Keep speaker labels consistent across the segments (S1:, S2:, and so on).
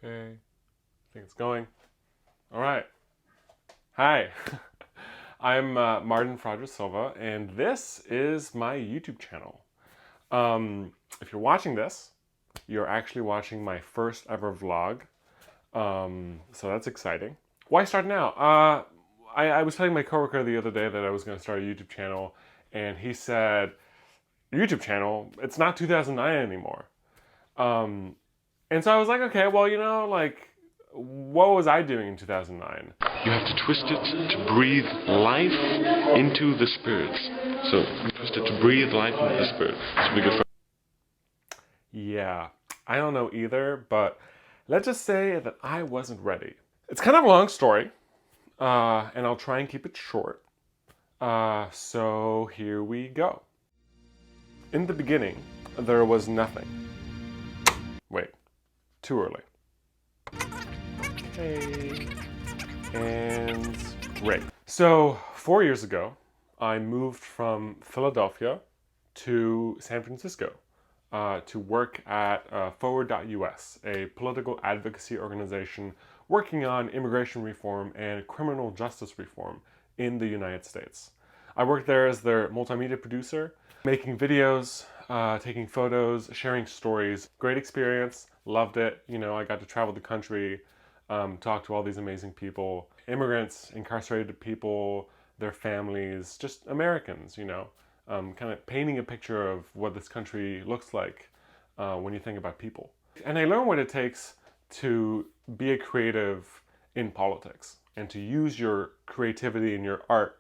S1: Okay, I think it's going. All right. Hi, I'm Martin Fraudra Silva, and this is my YouTube channel. If you're watching this, you're actually watching my first ever vlog, so that's exciting. Why start now? I was telling my coworker the other day that I was going to start a YouTube channel, and he said, YouTube channel? It's not 2009 anymore. Um, and so I was like, okay, well, what was I doing in 2009?
S2: You have to twist it to breathe life into the spirits. So you twist it to breathe life into the spirit. So we go.
S1: Yeah, I don't know either, but let's just say that I wasn't ready. It's kind of a long story, and I'll try and keep it short. So here we go. In the beginning, there was nothing. Wait, too early. Okay, and great. So 4 years ago, I moved from Philadelphia to San Francisco to work at Forward.us, a political advocacy organization working on immigration reform and criminal justice reform in the United States. I worked there as their multimedia producer, making videos, taking photos, sharing stories. Great experience, loved it. You know, I got to travel the country, talk to all these amazing people, immigrants, incarcerated people, their families, just Americans, kind of painting a picture of what this country looks like when you think about people. And I learned what it takes to be a creative in politics and to use your creativity and your art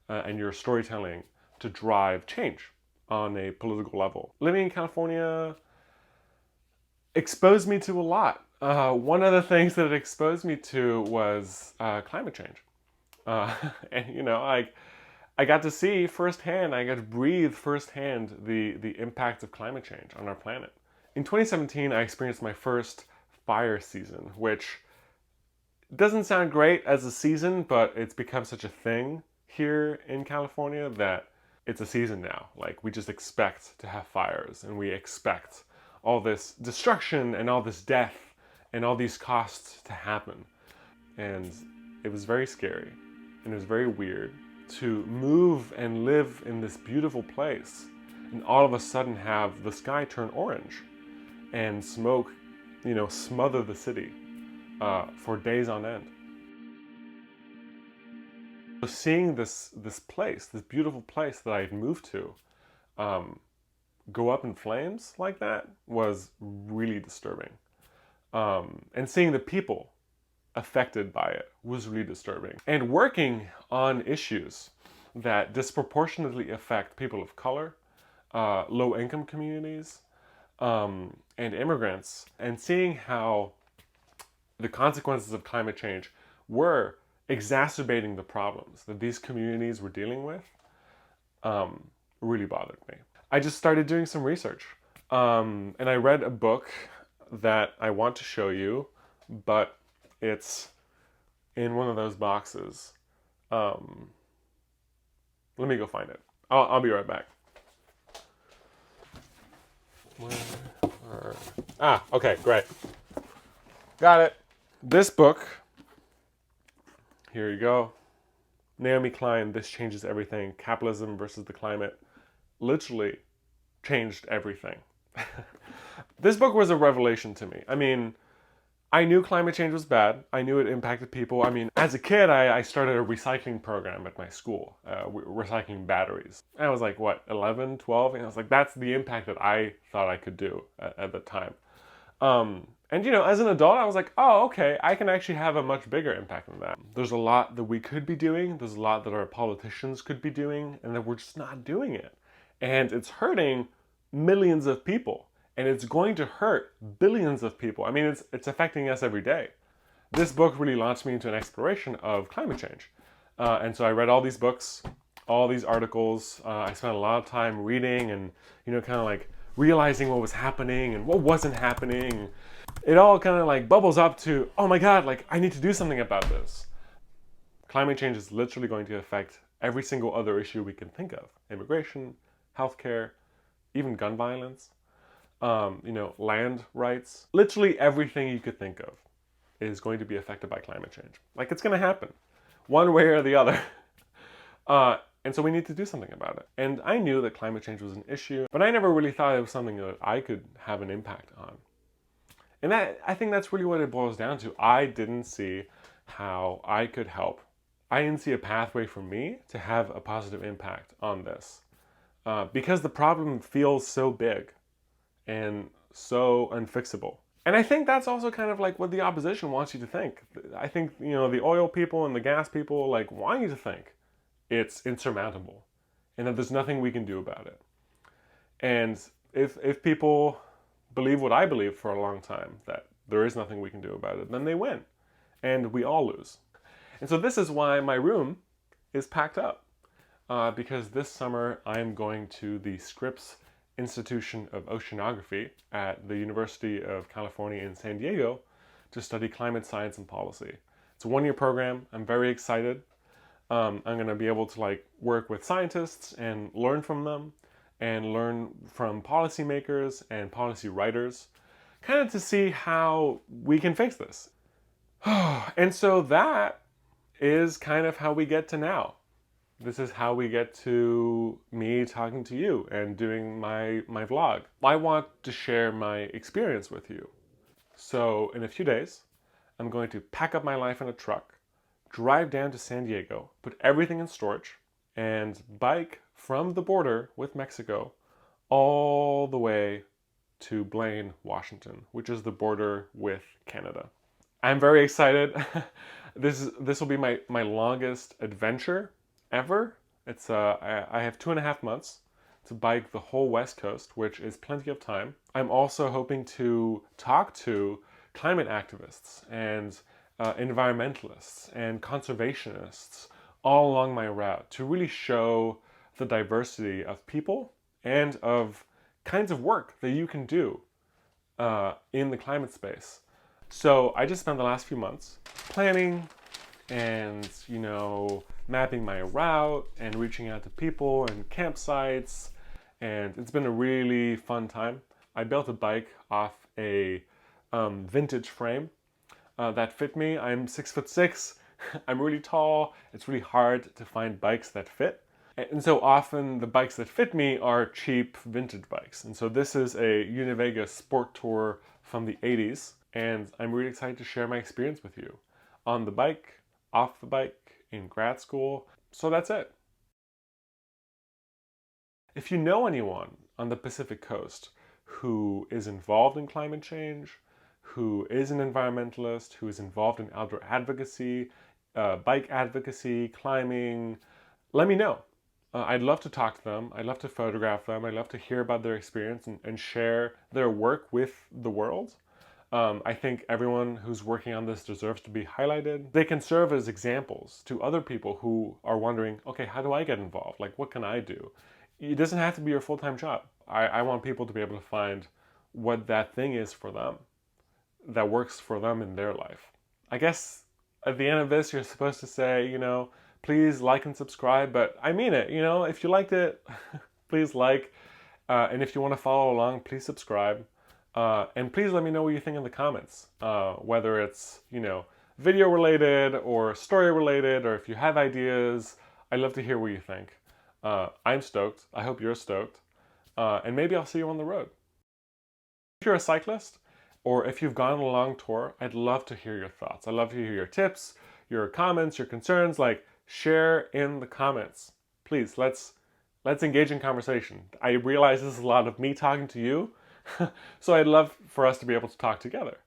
S1: and your storytelling to drive change on a political level. Living in California exposed me to a lot. One of the things that it exposed me to was climate change. Uh, and I got to see firsthand, I got to breathe firsthand the impact of climate change on our planet. In 2017, I experienced my first fire season, which doesn't sound great as a season, but it's become such a thing here in California that it's a season now. Like, we just expect to have fires, and we expect all this destruction and all this death and all these costs to happen. And it was very scary, and it was very weird to move and live in this beautiful place and all of a sudden have the sky turn orange and smoke, smother the city for days on end. So seeing this place, this beautiful place that I had moved to, go up in flames like that was really disturbing. And seeing the people affected by it was really disturbing. And working on issues that disproportionately affect people of color, low-income communities, and immigrants, and seeing how the consequences of climate change were exacerbating the problems that these communities were dealing with, really bothered me. I just started doing some research, and I read a book that I want to show you, but it's in one of those boxes. Let me go find it. I'll be right back. Okay, great. Got it. This book, here you go. Naomi Klein, This Changes Everything, Capitalism versus the Climate, literally changed everything. This book was a revelation to me. I mean, I knew climate change was bad. I knew it impacted people. I mean, as a kid, I started a recycling program at my school, recycling batteries. And I was like, what, 11, 12? And I was like, that's the impact that I thought I could do at the time. And as an adult, I was like, oh, okay, I can actually have a much bigger impact than that. There's a lot that we could be doing. There's a lot that our politicians could be doing, and that we're just not doing it. And it's hurting millions of people. And it's going to hurt billions of people. I mean, it's affecting us every day. This book really launched me into an exploration of climate change. And so I read all these books, all these articles. I spent a lot of time reading and, kind of like realizing what was happening and what wasn't happening. It all kind of like bubbles up to, oh my God, like I need to do something about this. Climate change is literally going to affect every single other issue we can think of. Immigration, healthcare, even gun violence. land rights. Literally everything you could think of is going to be affected by climate change. Like, it's going to happen one way or the other. And so we need to do something about it. And I knew that climate change was an issue, but I never really thought it was something that I could have an impact on. And I think that's really what it boils down to. I didn't see how I could help. I didn't see a pathway for me to have a positive impact on this. Because the problem feels so big and so unfixable. And I think that's also kind of like what the opposition wants you to think. I think, the oil people and the gas people want you to think it's insurmountable and that there's nothing we can do about it. And if people believe what I believe for a long time, that there is nothing we can do about it, then they win and we all lose. And so this is why my room is packed up, because this summer I'm going to the Scripps Institution of Oceanography at the University of California in San Diego to study climate science and policy. It's a one-year program. I'm very excited. I'm going to be able to work with scientists and learn from them and learn from policymakers and policy writers, kind of to see how we can fix this. And so that is kind of how we get to now. This is how we get to me talking to you and doing my vlog. I want to share my experience with you. So in a few days, I'm going to pack up my life in a truck, drive down to San Diego, put everything in storage, and bike from the border with Mexico all the way to Blaine, Washington, which is the border with Canada. I'm very excited. This will be my longest adventure ever. It's I have 2.5 months to bike the whole West Coast, which is plenty of time. I'm also hoping to talk to climate activists and environmentalists and conservationists all along my route to really show the diversity of people and of kinds of work that you can do in the climate space. So I just spent the last few months planning and, mapping my route and reaching out to people and campsites, and it's been a really fun time. I built a bike off a vintage frame that fit me. I'm 6'6". I'm really tall. It's really hard to find bikes that fit. And so often the bikes that fit me are cheap vintage bikes. And so this is a Univega Sport Tour from the 80s. And I'm really excited to share my experience with you on the bike, off the bike, in grad school. So that's it. If you know anyone on the Pacific Coast who is involved in climate change, who is an environmentalist, who is involved in outdoor advocacy, bike advocacy, climbing, let me know. I'd love to talk to them. I'd love to photograph them. I'd love to hear about their experience and share their work with the world. I think everyone who's working on this deserves to be highlighted. They can serve as examples to other people who are wondering, okay, how do I get involved? What can I do? It doesn't have to be your full-time job. I want people to be able to find what that thing is for them, that works for them in their life. I guess at the end of this, you're supposed to say, please like and subscribe, but I mean it, if you liked it, please like, and if you want to follow along, please subscribe. And please let me know what you think in the comments, whether it's, video related or story related, or if you have ideas. I'd love to hear what you think. I'm stoked. I hope you're stoked. And maybe I'll see you on the road. If you're a cyclist, or if you've gone on a long tour, I'd love to hear your thoughts. I'd love to hear your tips, your comments, your concerns. Share in the comments. Please, let's engage in conversation. I realize this is a lot of me talking to you, so I'd love for us to be able to talk together.